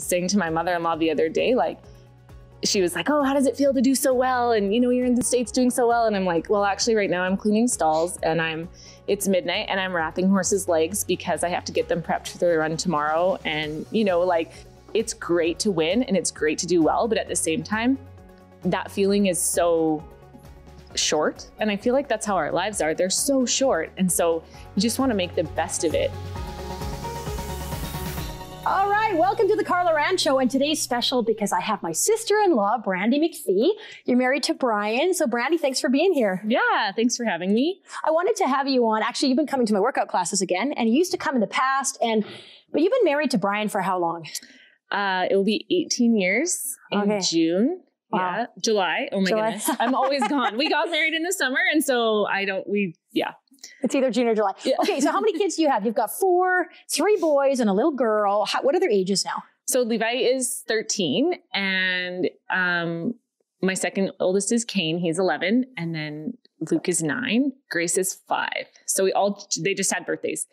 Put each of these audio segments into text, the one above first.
saying to my mother-in-law the other day, like, she was like, oh, how does it feel to do so well? And you know, you're in the States doing so well. And I'm like, well, actually right now I'm cleaning stalls and it's midnight and I'm wrapping horses' legs because I have to get them prepped for their run tomorrow. And you know, like, it's great to win and it's great to do well, but at the same time, that feeling is so short. And I feel like that's how our lives are. They're so short. And so you just want to make the best of it. All right, welcome to the Carla Rand Show, and today's special because I have my sister-in-law, Brandy McPhee. You're married to Brian, so Brandy, thanks for being here. Yeah, thanks for having me. I wanted to have you on. Actually, you've been coming to my workout classes again, and you used to come in the past, but you've been married to Brian for how long? It will be 18 years in June. Wow. Yeah, July. Oh my goodness, I'm always gone. We got married in the summer, and so yeah. It's either June or July. Yeah. Okay, so how many kids do you have? You've got 4, 3 boys and a little girl. What are their ages now? So Levi is 13 and my second oldest is Kane. He's 11. And then Luke is 9. Grace is 5. So they just had birthdays.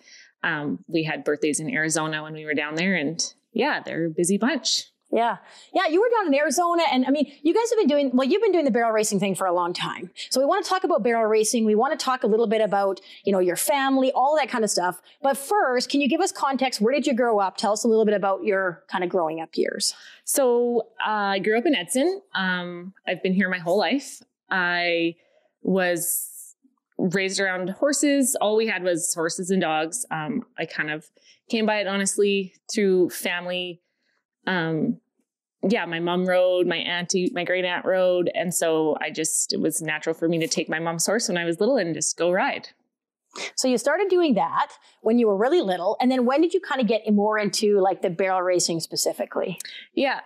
We had birthdays in Arizona when we were down there, and yeah, they're a busy bunch. Yeah. Yeah. You were down in Arizona, and I mean, you guys have been you've been doing the barrel racing thing for a long time. So we want to talk about barrel racing. We want to talk a little bit about, you know, your family, all that kind of stuff. But first, can you give us context? Where did you grow up? Tell us a little bit about your kind of growing up years. So I grew up in Edson. I've been here my whole life. I was raised around horses. All we had was horses and dogs. I kind of came by it honestly through family. My mom rode, my great aunt rode. And so it was natural for me to take my mom's horse when I was little and just go ride. So you started doing that when you were really little. And then when did you kind of get more into like the barrel racing specifically? Yeah,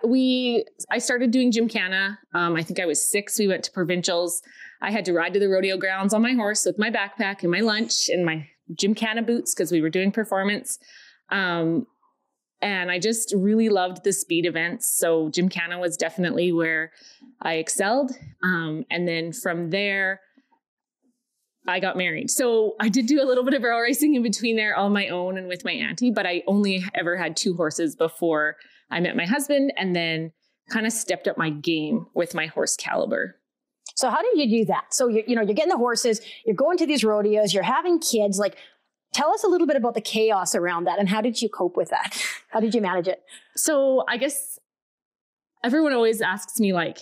I started doing gymkhana. I think I was 6. We went to provincials. I had to ride to the rodeo grounds on my horse with my backpack and my lunch and my gymkhana boots because we were doing performance. And I just really loved the speed events. So gymkhana was definitely where I excelled. And then from there, I got married. So I did do a little bit of barrel racing in between there on my own and with my auntie, but I only ever had 2 horses before I met my husband, and then kind of stepped up my game with my horse caliber. So how did you do that? So you're getting the horses, you're going to these rodeos, you're having kids, like, tell us a little bit about the chaos around that and how did you cope with that? How did you manage it? So I guess everyone always asks me like,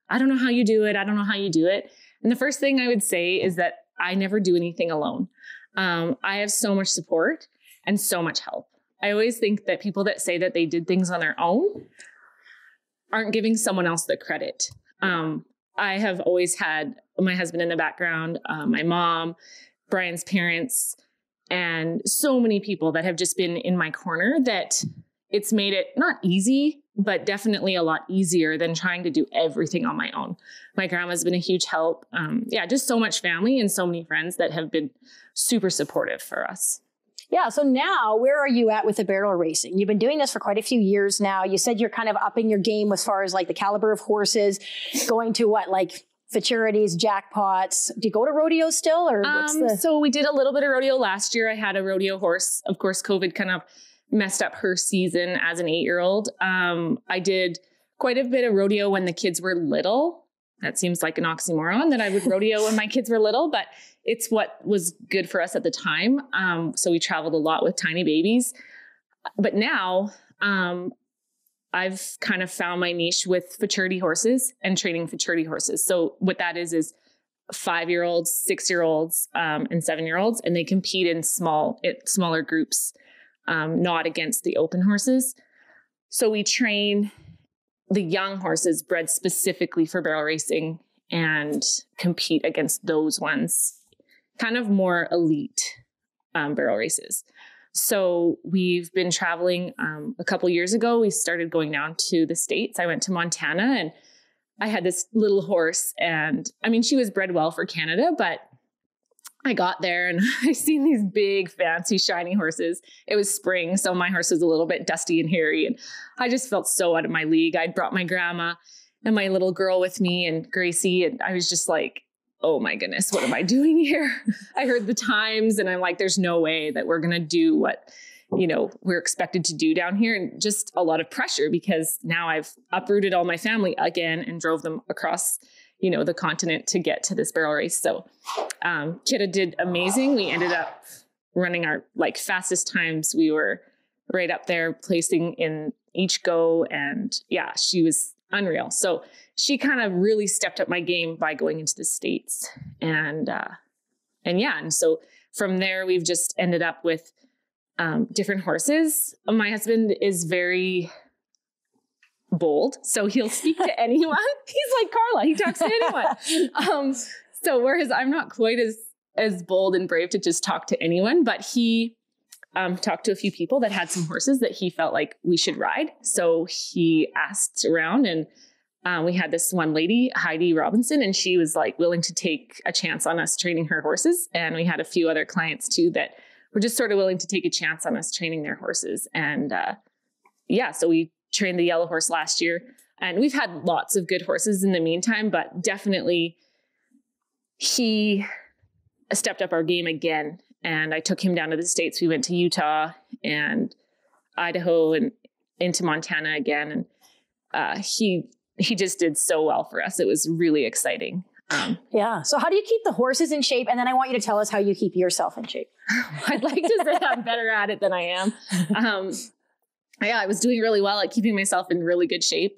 I don't know how you do it. I don't know how you do it. And the first thing I would say is that I never do anything alone. I have so much support and so much help. I always think that people that say that they did things on their own aren't giving someone else the credit. I have always had my husband in the background, my mom, Brian's parents, and so many people that have just been in my corner that it's made it not easy, but definitely a lot easier than trying to do everything on my own. My grandma's been a huge help. Just so much family and so many friends that have been super supportive for us. Yeah. So now where are you at with the barrel racing? You've been doing this for quite a few years now. You said you're kind of upping your game as far as like the caliber of horses, going to what, like futurities, jackpots. Do you go to rodeo still, or what's So we did a little bit of rodeo last year. I had a rodeo horse. Of course, COVID kind of messed up her season as an 8-year-old. I did quite a bit of rodeo when the kids were little. That seems like an oxymoron that I would rodeo when my kids were little, but it's what was good for us at the time. So we traveled a lot with tiny babies. But now, I've kind of found my niche with futurity horses and training futurity horses. So what that is 5-year-olds, 6-year-olds, and 7-year-olds, and they compete in smaller groups, not against the open horses. So we train the young horses bred specifically for barrel racing and compete against those ones, kind of more elite barrel races. So we've been traveling. A couple years ago, we started going down to the States. I went to Montana and I had this little horse, and I mean, she was bred well for Canada, but I got there and I seen these big, fancy, shiny horses. It was spring, so my horse was a little bit dusty and hairy, and I just felt so out of my league. I'd brought my grandma and my little girl with me and Gracie, and I was just like, oh my goodness, what am I doing here? I heard the times and I'm like, there's no way that we're going to do what we're expected to do down here, and just a lot of pressure because now I've uprooted all my family again and drove them across, the continent to get to this barrel race. So, Kidda did amazing. We ended up running our fastest times. We were right up there placing in each go. And yeah, she was unreal. So she kind of really stepped up my game by going into the States. And so from there, we've just ended up with different horses. My husband is very bold, so he'll speak to anyone. He's like Carla, he talks to anyone. So whereas I'm not quite as bold and brave to just talk to anyone, but he talked to a few people that had some horses that he felt like we should ride. So he asked around, and we had this one lady, Heidi Robinson, and she was like willing to take a chance on us training her horses. And we had a few other clients too that were just sort of willing to take a chance on us training their horses. And so we trained the yellow horse last year, and we've had lots of good horses in the meantime, but definitely he stepped up our game again. And I took him down to the States. We went to Utah and Idaho and into Montana again. And he just did so well for us. It was really exciting. So how do you keep the horses in shape? And then I want you to tell us how you keep yourself in shape. I'd like to say I'm better at it than I am. I was doing really well at keeping myself in really good shape.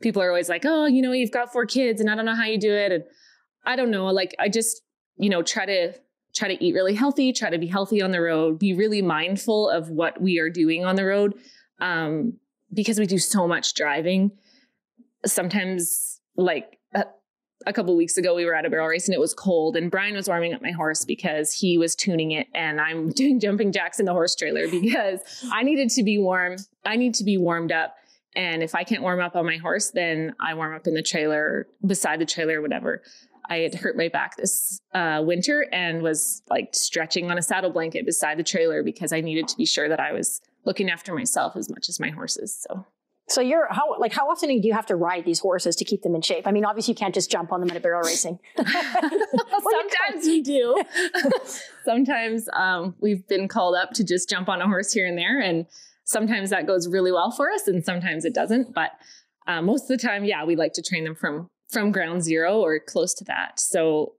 People are always like, oh, you've got 4 kids and I don't know how you do it. And I don't know, I just, try to eat really healthy, try to be healthy on the road, be really mindful of what we are doing on the road. Because we do so much driving. Sometimes a couple of weeks ago, we were at a barrel race and it was cold, and Brian was warming up my horse because he was tuning it, and I'm doing jumping jacks in the horse trailer because I needed to be warm. I need to be warmed up. And if I can't warm up on my horse, then I warm up in the trailer, beside the trailer, whatever. I had hurt my back this winter and was stretching on a saddle blanket beside the trailer because I needed to be sure that I was looking after myself as much as my horses. So how often do you have to ride these horses to keep them in shape? I mean, obviously you can't just jump on them at a barrel racing. Sometimes we do. Sometimes we've been called up to just jump on a horse here and there. And sometimes that goes really well for us and sometimes it doesn't. But most of the time, we like to train them from ground zero or close to that. So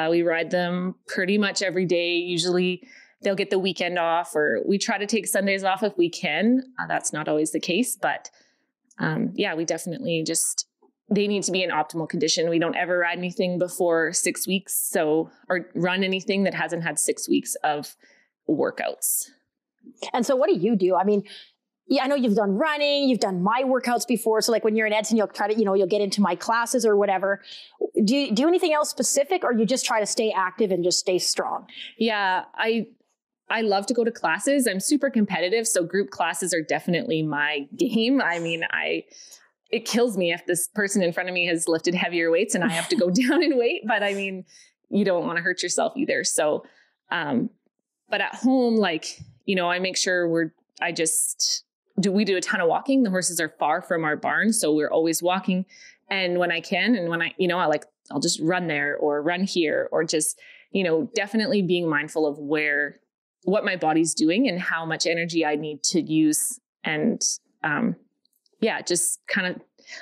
we ride them pretty much every day. Usually they'll get the weekend off, or we try to take Sundays off if we can. That's not always the case, but we definitely they need to be in optimal condition. We don't ever ride anything before 6 weeks. Or run anything that hasn't had 6 weeks of workouts. And so what do you do? I mean, I know you've done running, you've done my workouts before. So when you're in Edson, you'll try to, you'll get into my classes or whatever. Do you do anything else specific, or you just try to stay active and just stay strong? Yeah, I love to go to classes. I'm super competitive. So group classes are definitely my game. I mean, it kills me if this person in front of me has lifted heavier weights and I have to go down in weight, but I mean, you don't want to hurt yourself either. So, but at home, I make sure we do a ton of walking. The horses are far from our barn, so we're always walking. And when I can, and when I'll just run there or run here, or just, definitely being mindful of what my body's doing and how much energy I need to use. And just kind of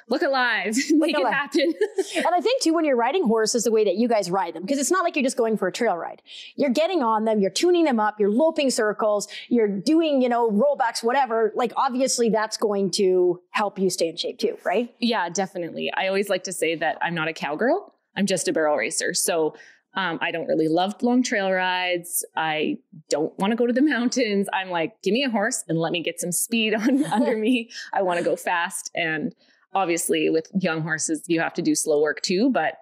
look alive, make it happen. And I think too, when you're riding horses the way that you guys ride them, because it's not like you're just going for a trail ride. You're getting on them, you're tuning them up, you're loping circles, you're doing, rollbacks, whatever. Obviously that's going to help you stay in shape too, right? Yeah, definitely. I always like to say that I'm not a cowgirl. I'm just a barrel racer. So I don't really love long trail rides. I don't want to go to the mountains. I'm like, give me a horse and let me get some speed under me. I want to go fast. And obviously with young horses, you have to do slow work too, but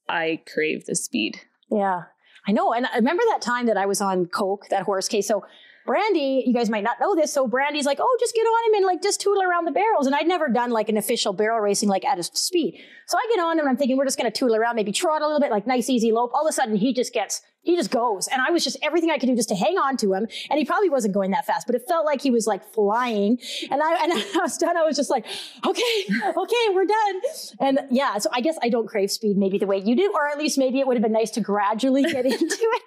I crave the speed. Yeah, I know. And I remember that time that I was on Coke, that horse case. So Brandy, you guys might not know this. So Brandy's like, oh, just get on him and just tootle around the barrels. And I'd never done an official barrel racing at a speed. So I get on him and I'm thinking we're just going to tootle around, maybe trot a little bit, nice, easy lope. All of a sudden he just goes. And I was just everything I could do just to hang on to him. And he probably wasn't going that fast, but it felt like he was flying. And I was done. I was just okay, we're done. And so I guess I don't crave speed maybe the way you do, or at least maybe it would have been nice to gradually get into it.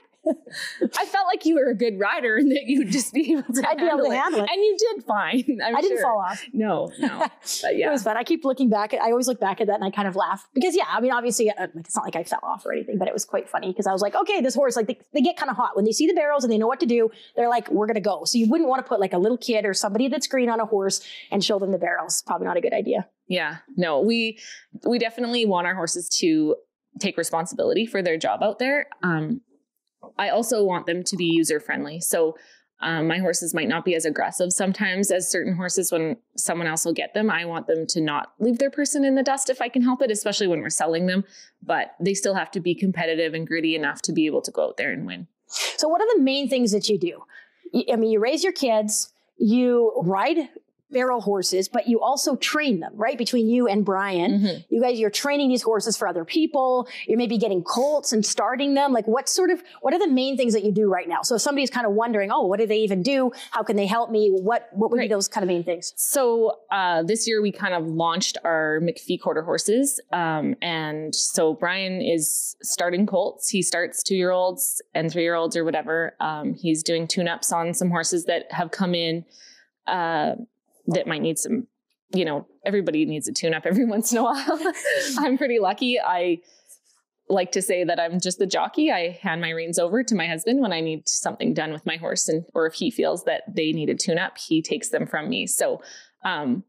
I felt like you were a good rider and that you'd just be able to I'd be able to handle it. And you did fine. I didn't fall off. No. But yeah. It was fun. I keep looking back. I always look back at that and I kind of laugh because I mean, obviously it's not like I fell off or anything, but it was quite funny because I was like, okay, this horse, like they get kind of hot when they see the barrels and they know what to do. They're like, we're going to go. So you wouldn't want to put like a little kid or somebody that's green on a horse and show them the barrels. Probably not a good idea. Yeah, no, we definitely want our horses to take responsibility for their job out there. I also want them to be user friendly. So my horses might not be as aggressive sometimes as certain horses when someone else will get them. I want them to not leave their person in the dust if I can help it, especially when we're selling them. But they still have to be competitive and gritty enough to be able to go out there and win. So what are the main things that you do? I mean, you raise your kids, you ride barrel horses, but you also train them, right? Between you and Brian, you're training these horses for other people. You're maybe getting colts and starting them. Like what are the main things that you do right now? So if somebody's kind of wondering, oh, what do they even do? How can they help me? What would be those kind of main things? So this year we kind of launched our McPhee quarter horses. And so Brian is starting colts. He starts 2-year-olds and 3-year-olds or whatever. He's doing tune-ups on some horses that have come in, that might need some, everybody needs a tune-up every once in a while. I'm pretty lucky. I like to say that I'm just the jockey. I hand my reins over to my husband when I need something done with my horse, or if he feels that they need a tune-up, he takes them from me. So, and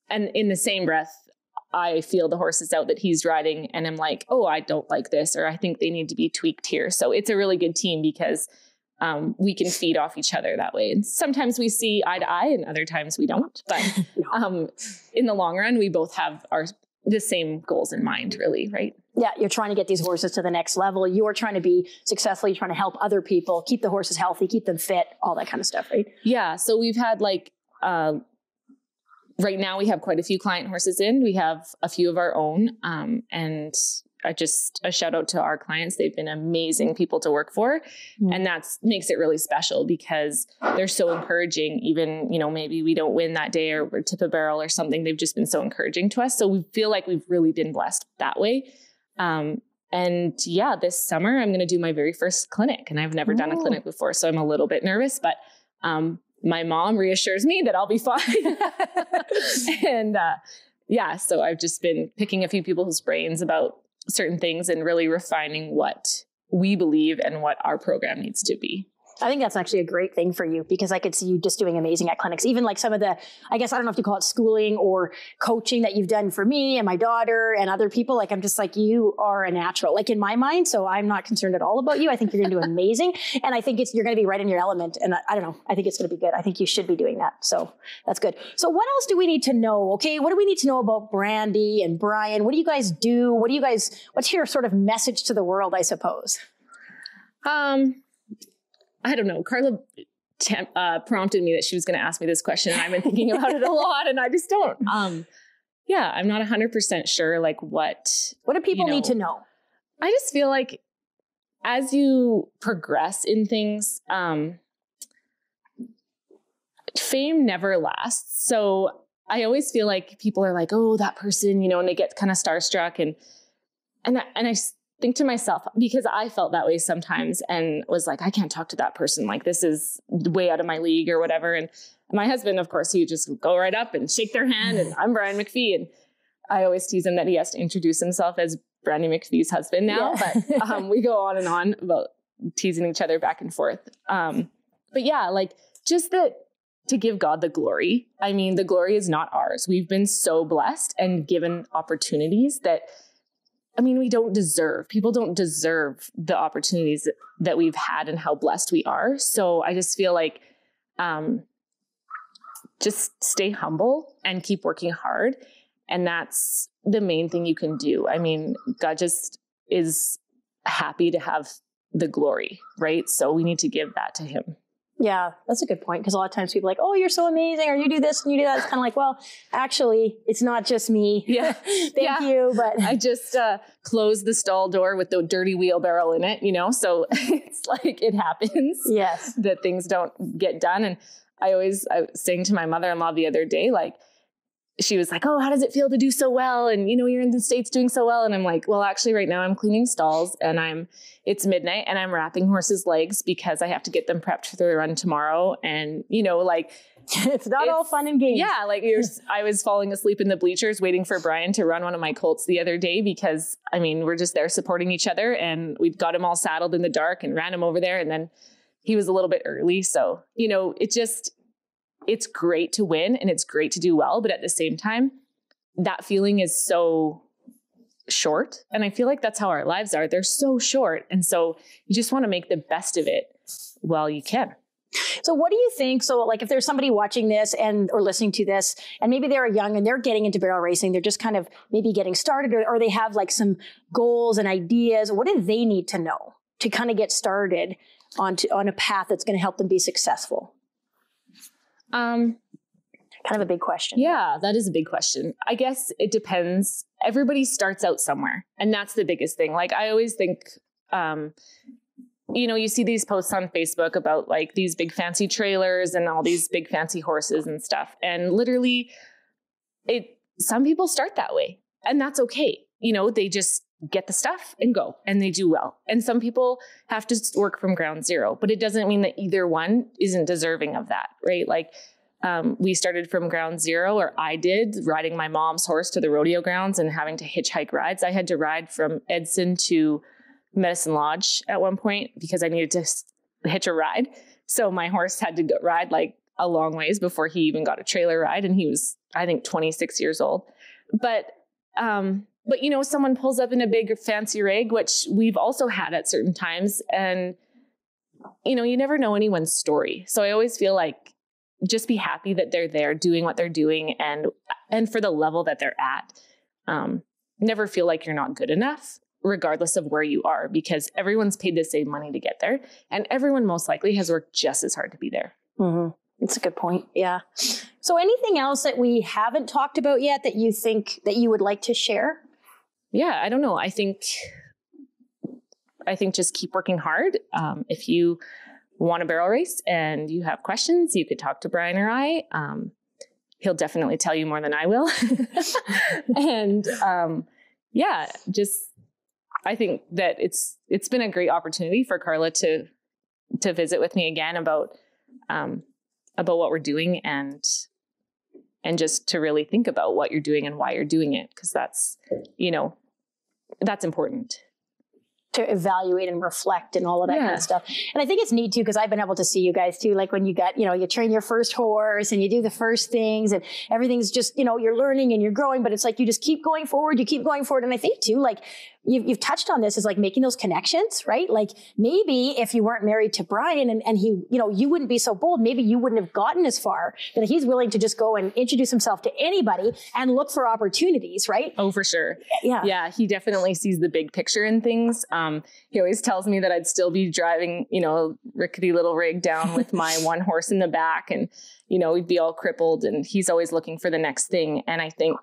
in the same breath, I feel the horses out that he's riding and I'm like, oh, I don't like this, or I think they need to be tweaked here. So it's a really good team because we can feed off each other that way. And sometimes we see eye to eye and other times we don't. But in the long run, we both have the same goals in mind, really, right? Yeah, you're trying to get these horses to the next level. You're trying to be successful. You're trying to help other people, keep the horses healthy, keep them fit, all that kind of stuff, right? Yeah. So we've had right now we have quite a few client horses in. We have a few of our own. And a shout out to our clients. They've been amazing people to work for. And that makes it really special because they're so encouraging. Even, maybe we don't win that day or we're tip a barrel or something. They've just been so encouraging to us. So we feel like we've really been blessed that way. This summer I'm going to do my very first clinic and I've never done a clinic before. So I'm a little bit nervous, but, my mom reassures me that I'll be fine. And, so I've just been picking a few people's brains about certain things and really refining what we believe and what our program needs to be. I think that's actually a great thing for you because I could see you just doing amazing at clinics. Even like some of the, I guess, I don't know if you call it schooling or coaching that you've done for me and my daughter and other people. Like, I'm just like, you are a natural, like in my mind. So I'm not concerned at all about you. I think you're going to do amazing. And I think you're going to be right in your element. And I don't know, I think it's going to be good. I think you should be doing that. So that's good. So what else do we need to know? Okay. What do we need to know about Brandy and Brian? What do you guys do? What's your sort of message to the world, I suppose? I don't know. Carla prompted me that she was going to ask me this question and I've been thinking about it a lot and I just don't. I'm not 100% sure what do people need to know? I just feel like as you progress in things, fame never lasts. So I always feel like people are like, oh, that person, and they get kind of starstruck and I think to myself, because I felt that way sometimes and was like, I can't talk to that person. Like, this is way out of my league or whatever. And my husband, of course, he would just go right up and shake their hand. And I'm Brandy McPhee. And I always tease him that he has to introduce himself as Brandy McPhee's husband now. Yeah. But we go on and on about teasing each other back and forth. Just that to give God the glory. I mean, the glory is not ours. We've been so blessed and given opportunities that we don't deserve. People don't deserve the opportunities that we've had and how blessed we are. So I just feel like just stay humble and keep working hard. And that's the main thing you can do. God just is happy to have the glory, right? So we need to give that to him. Yeah, that's a good point. Because a lot of times people are like, oh, you're so amazing, or you do this and you do that. It's kind of like, well, actually, it's not just me. Yeah. Thank you. But I just closed the stall door with the dirty wheelbarrow in it, so it's like it happens. Yes. That things don't get done. And I was saying to my mother-in-law the other day, like, she was like, oh, how does it feel to do so well? And, you're in the States doing so well. And I'm like, well, actually right now I'm cleaning stalls and it's midnight and I'm wrapping horses' legs because I have to get them prepped for the run tomorrow. And, it's not all fun and games. Yeah. Like I was falling asleep in the bleachers waiting for Brian to run one of my colts the other day because we're just there supporting each other and we'd got him all saddled in the dark and ran him over there. And then he was a little bit early. So, it's great to win and it's great to do well. But at the same time, that feeling is so short. And I feel like that's how our lives are. They're so short. And so you just want to make the best of it while you can. So what do you think? So like if there's somebody watching this or listening to this, and maybe they're young and they're getting into barrel racing, they're just kind of maybe getting started or they have like some goals and ideas. What do they need to know to kind of get started on a path that's going to help them be successful? Kind of a big question. Yeah, that is a big question. I guess it depends. Everybody starts out somewhere. And that's the biggest thing. Like I always think, you see these posts on Facebook about like these big fancy trailers and all these big fancy horses and stuff. And literally some people start that way and that's okay. They just get the stuff and go and they do well. And some people have to work from ground zero, but it doesn't mean that either one isn't deserving of that, right? Like we started from ground zero, or I did, riding my mom's horse to the rodeo grounds and having to hitchhike rides. I had to ride from Edson to Medicine Lodge at one point because I needed to hitch a ride. So my horse had to ride like a long ways before he even got a trailer ride. And he was, I think, 26 years old. But someone pulls up in a big fancy rig, which we've also had at certain times. And, you never know anyone's story. So I always feel like just be happy that they're there doing what they're doing and for the level that they're at. Never feel like you're not good enough, regardless of where you are, because everyone's paid the same money to get there. And everyone most likely has worked just as hard to be there. Mm-hmm. That's a good point. Yeah. So anything else that we haven't talked about yet that you think that you would like to share? Yeah, I don't know. I think just keep working hard. If you want a barrel race and you have questions, you could talk to Brian or I. He'll definitely tell you more than I will. And I think that it's been a great opportunity for Carla to visit with me again about what we're doing and just to really think about what you're doing and why you're doing it. Cause that's important. To evaluate and reflect and all of that kind of stuff. And I think it's neat too, because I've been able to see you guys too, like when you got, you train your first horse and you do the first things and everything's just, you're learning and you're growing, but it's like, you just keep going forward, you keep going forward. And I think too, like you've touched on this, is like making those connections, right? Like maybe if you weren't married to Brian and he, you wouldn't be so bold, maybe you wouldn't have gotten as far, but he's willing to just go and introduce himself to anybody and look for opportunities, right? Oh, for sure. Yeah. Yeah. He definitely sees the big picture in things. He always tells me that I'd still be driving, rickety little rig down with my one horse in the back and, we'd be all crippled, and he's always looking for the next thing. And I think,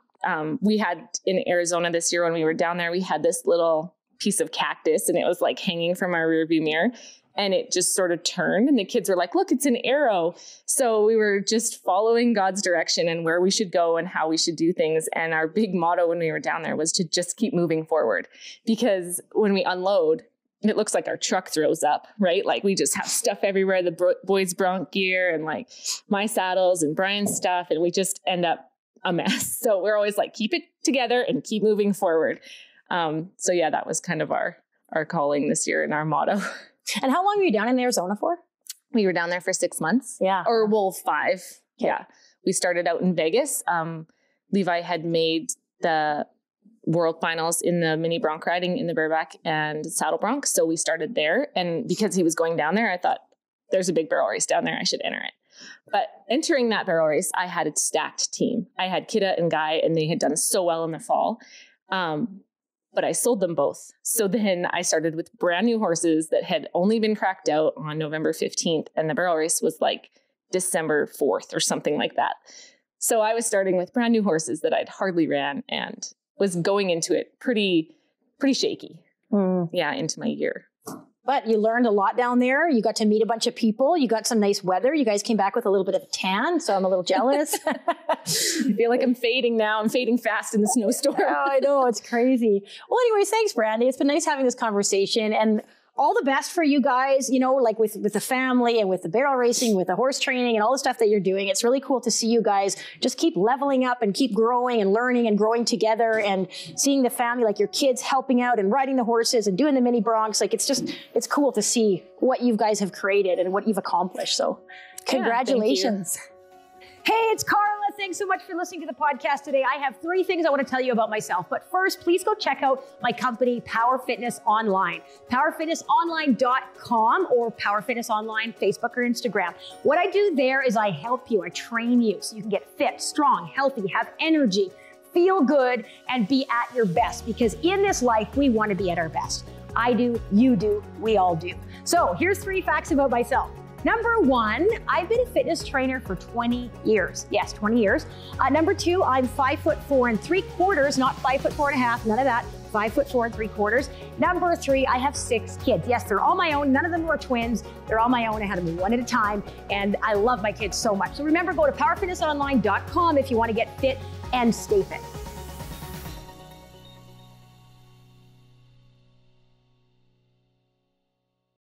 we had in Arizona this year when we were down there, we had this little piece of cactus and it was like hanging from our rearview mirror and it just sort of turned and the kids were like, look, it's an arrow. So we were just following God's direction and where we should go and how we should do things. And our big motto when we were down there was to just keep moving forward, because when we unload, it looks like our truck throws up, right? Like we just have stuff everywhere, the boys' bronc gear and like my saddles and Brian's stuff. And we just end up a mess. So we're always like, keep it together and keep moving forward. So yeah, that was kind of our calling this year and our motto. And how long were you down in Arizona for? We were down there for 6 months. Yeah. Or 5. Okay. Yeah. We started out in Vegas. Levi had made the world finals in the mini bronc riding in the bareback and saddle bronc. So we started there. And because he was going down there, I thought there's a big barrel race down there. I should enter it. But entering that barrel race, I had a stacked team. I had Kidda and Guy, and they had done so well in the fall. But I sold them both. So then I started with brand new horses that had only been cracked out on November 15th. And the barrel race was like December 4th or something like that. So I was starting with brand new horses that I'd hardly ran and was going into it pretty shaky. Yeah, into my year. But you learned a lot down there. You got to meet a bunch of people. You got some nice weather. You guys came back with a little bit of a tan, so I'm a little jealous. I feel like I'm fading now. I'm fading fast in the snowstorm. Oh, I know. It's crazy. Well, anyways, thanks, Brandy. It's been nice having this conversation. And all the best for you guys, you know, like with the family and with the barrel racing, with the horse training and all the stuff that you're doing. It's really cool to see you guys just keep leveling up and keep growing and learning and growing together and seeing the family, like your kids helping out and riding the horses and doing the mini broncs. Like it's cool to see what you guys have created and what you've accomplished. So congratulations. Hey, it's Carla. Thanks so much for listening to the podcast today. I have 3 things I want to tell you about myself. But first, please go check out my company, Power Fitness Online. PowerFitnessOnline.com or Power Fitness Online, Facebook or Instagram. What I do there is I help you, I train you so you can get fit, strong, healthy, have energy, feel good, and be at your best. Because in this life, we want to be at our best. I do, you do, we all do. So here's 3 facts about myself. Number 1, I've been a fitness trainer for 20 years. Yes, 20 years. Number 2, I'm 5'4" 3/4, not 5'4.5", none of that. 5'4" 3/4. Number 3, I have 6 kids. Yes, they're all my own. None of them were twins. They're all my own. I had them one at a time. And I love my kids so much. So remember, go to powerfitnessonline.com if you want to get fit and stay fit.